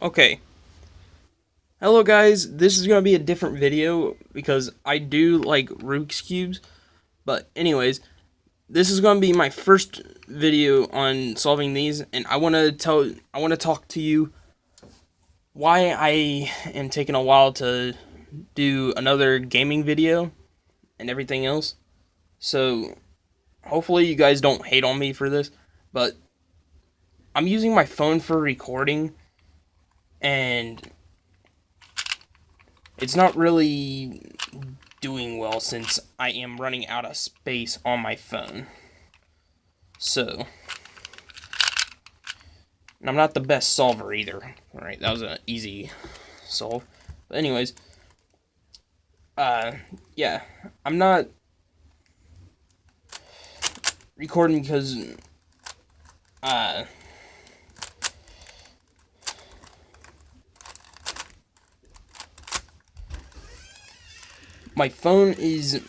Okay. Hello guys, this is going to be a different video because I do like Rubik's Cubes. But anyways, this is going to be my first video on solving these, and I want to talk to you why I am taking a while to do another gaming video and everything else. So hopefully you guys don't hate on me for this, but I'm using my phone for recording, and it's not really doing well since I am running out of space on my phone. So, and I'm not the best solver either. Alright, that was an easy solve. But anyways, yeah, I'm not recording because, my phone is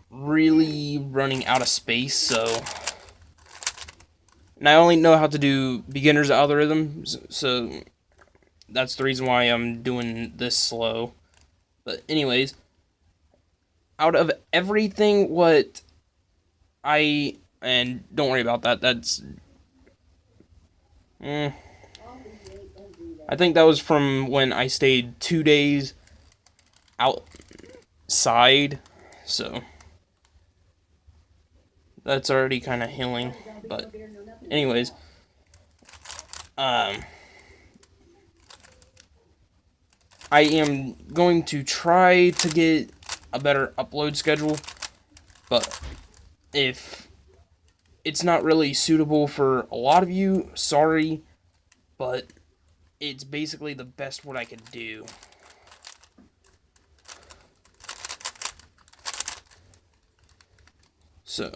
really running out of space, so, and I only know how to do beginner's algorithms, so that's the reason why I'm doing this slow. But anyways, out of everything and don't worry about that, that's, I think that was from when I stayed 2 days outside, so that's already kind of healing. But anyways, I am going to try to get a better upload schedule, but if it's not really suitable for a lot of you, sorry, but it's basically the best what I could do. So,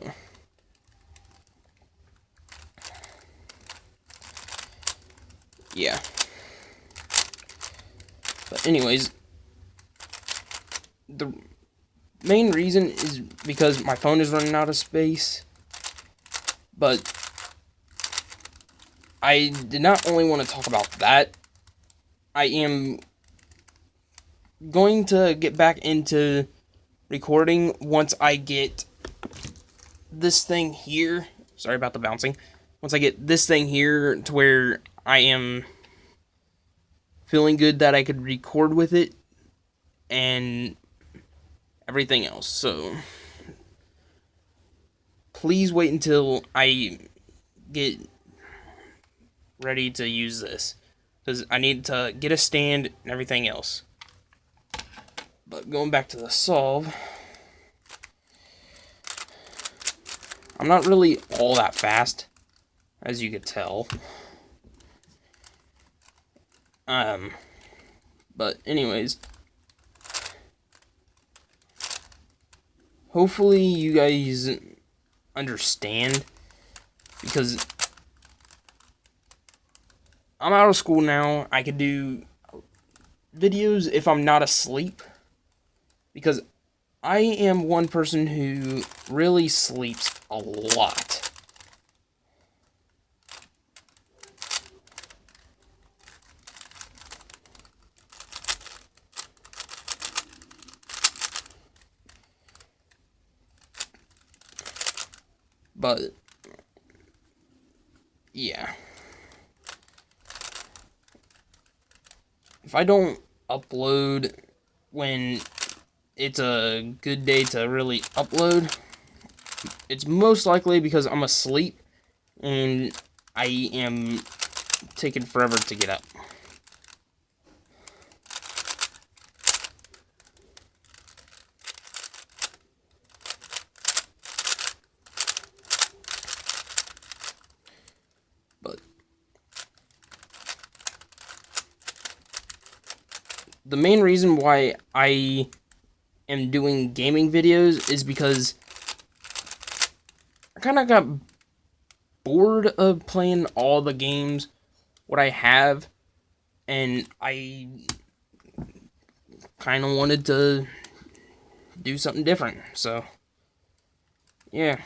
yeah. But anyways, the main reason is because my phone is running out of space, but I did not only want to talk about that. I am going to get back into recording once I get this thing here. Sorry about the bouncing. Once I get this thing here to where I am feeling good that I could record with it and everything else. So please wait until I get ready to use this, because I need to get a stand and everything else. But going back to the solve, I'm not really all that fast, as you could tell. But anyways, hopefully you guys understand, because I'm out of school now. I could do videos if I'm not asleep, because I am one person who really sleeps a lot. But yeah, if I don't upload when it's a good day to really upload, it's most likely because I'm asleep and I am taking forever to get up. But the main reason why I am doing gaming videos is because I kind of got bored of playing all the games what I have, and I kind of wanted to do something different. So yeah.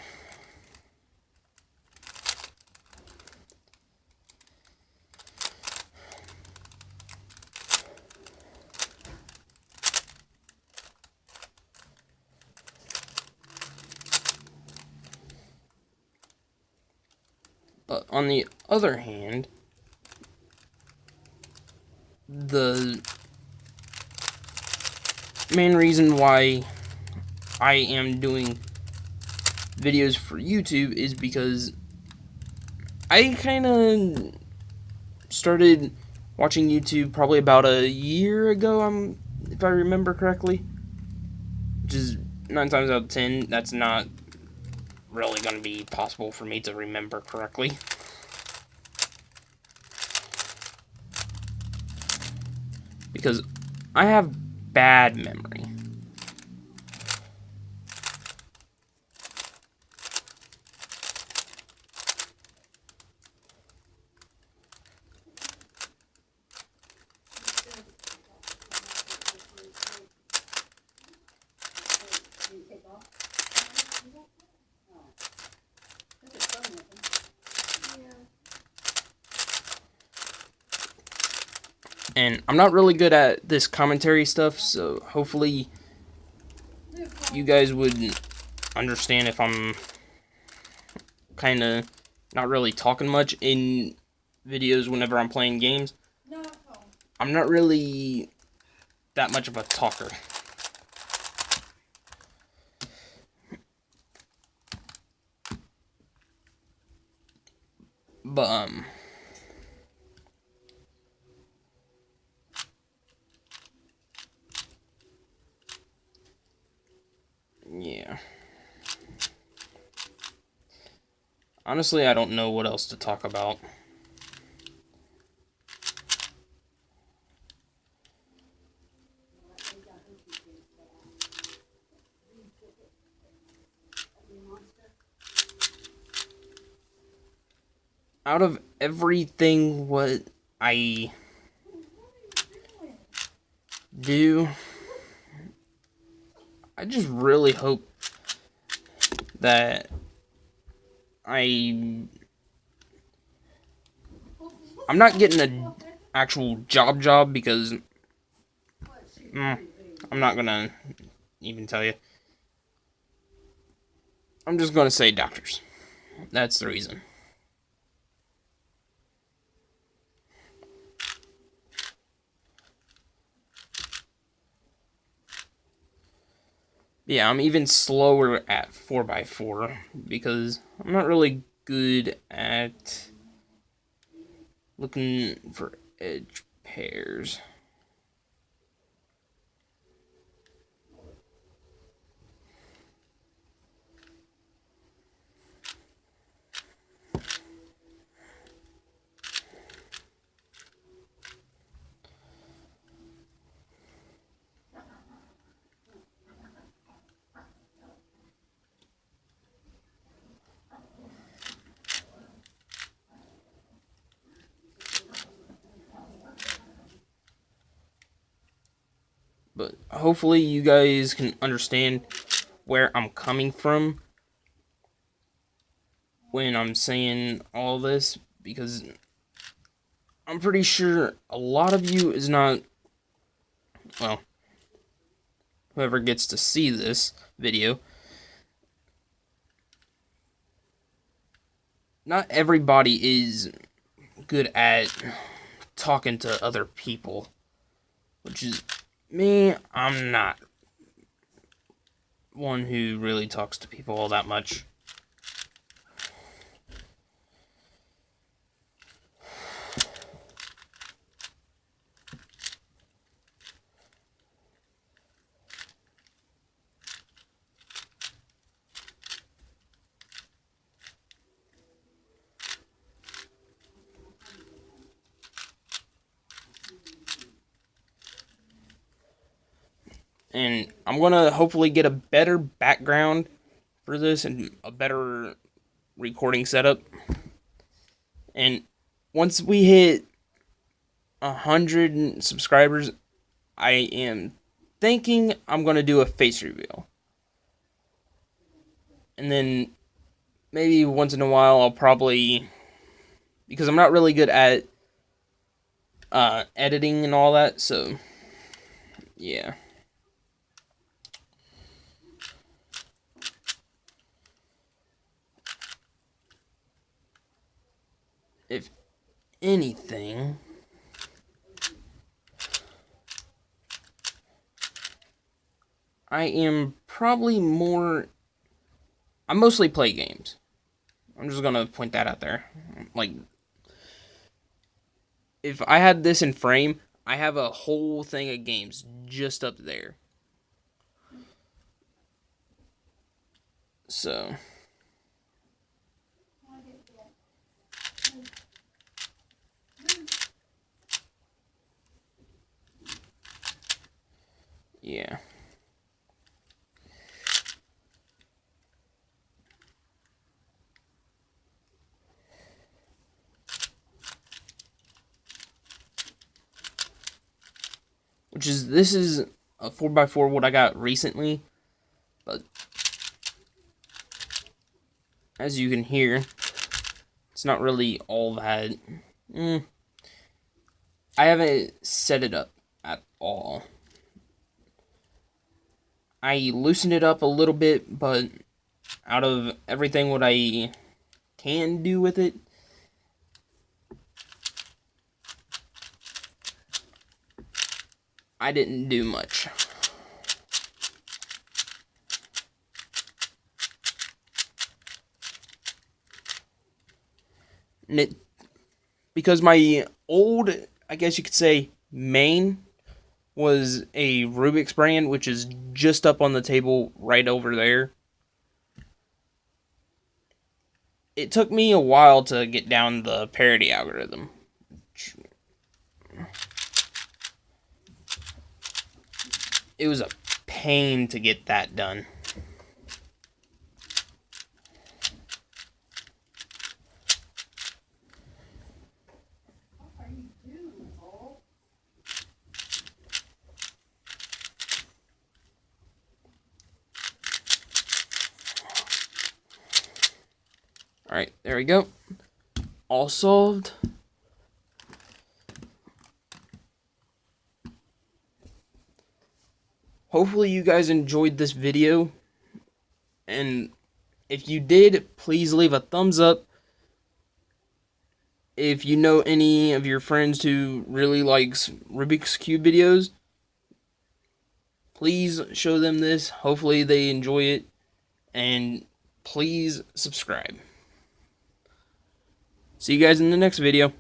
But on the other hand, the main reason why I am doing videos for YouTube is because I kind of started watching YouTube probably about a year ago, if I remember correctly, which is 9 times out of 10, that's not really going to be possible for me to remember correctly. Because I have bad memory. And I'm not really good at this commentary stuff, so hopefully you guys would understand if I'm kind of not really talking much in videos whenever I'm playing games. I'm not really that much of a talker. But, yeah. Honestly, I don't know what else to talk about. Out of everything what I do, I just really hope that I'm not getting an actual job because I'm not gonna even tell you. I'm just gonna say doctors. That's the reason. Yeah, I'm even slower at 4x4 because I'm not really good at looking for edge pairs. But hopefully you guys can understand where I'm coming from when I'm saying all this, because I'm pretty sure a lot of you is not, well, whoever gets to see this video, not everybody is good at talking to other people, which is me. I'm not one who really talks to people all that much. And I'm gonna hopefully get a better background for this and a better recording setup. And once we hit 100 subscribers, I am thinking I'm gonna do a face reveal. And then maybe once in a while I'll probably, because I'm not really good at editing and all that, so yeah. anything, I mostly play games. I'm just gonna point that out there. Like, if I had this in frame, I have a whole thing of games just up there. So, yeah. This is a 4x4 what I got recently, but as you can hear, it's not really all that. I haven't set it up at all. I loosened it up a little bit, but out of everything what I can do with it, I didn't do much. And because my old, I guess you could say, main was a Rubik's brand, which is just up on the table right over there. It took me a while to get down the parity algorithm. It was a pain to get that done. Alright, there we go. All solved. Hopefully you guys enjoyed this video. And if you did, please leave a thumbs up. If you know any of your friends who really likes Rubik's Cube videos, please show them this. Hopefully they enjoy it. And please subscribe. See you guys in the next video.